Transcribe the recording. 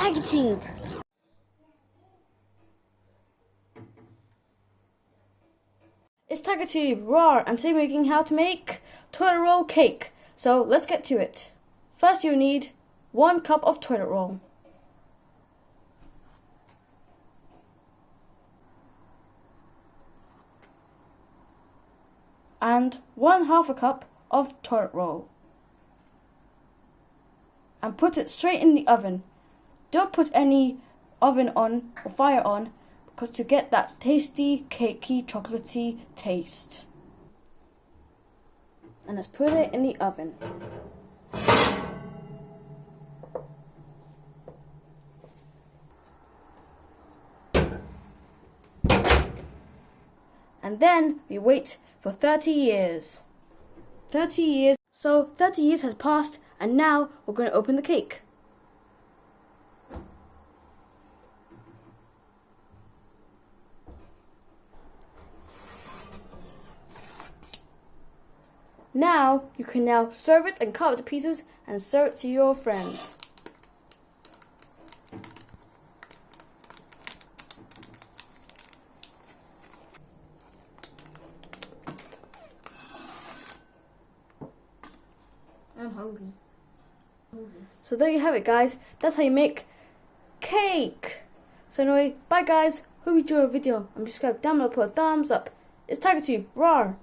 TigerTube. It's TigerTube, roar, and today we're making how to make toilet roll cake. So let's get to it. First you need 1 cup of toilet roll. And 1/2 cup of toilet roll. And put it straight in the oven. Don't put any oven on or fire on, because to get that tasty, cakey, chocolatey taste. And let's put it in the oven. And then we wait for 30 years. 30 years. So 30 years has passed, and now we're going to open the cake. Now you can now serve it and cut it to pieces and serve it to your friends. I'm hungry. So there you have it, guys. That's how you make cake. So anyway, bye guys. Hope you enjoyed the video and subscribe down below, put a thumbs up. It's TigerTube, roar!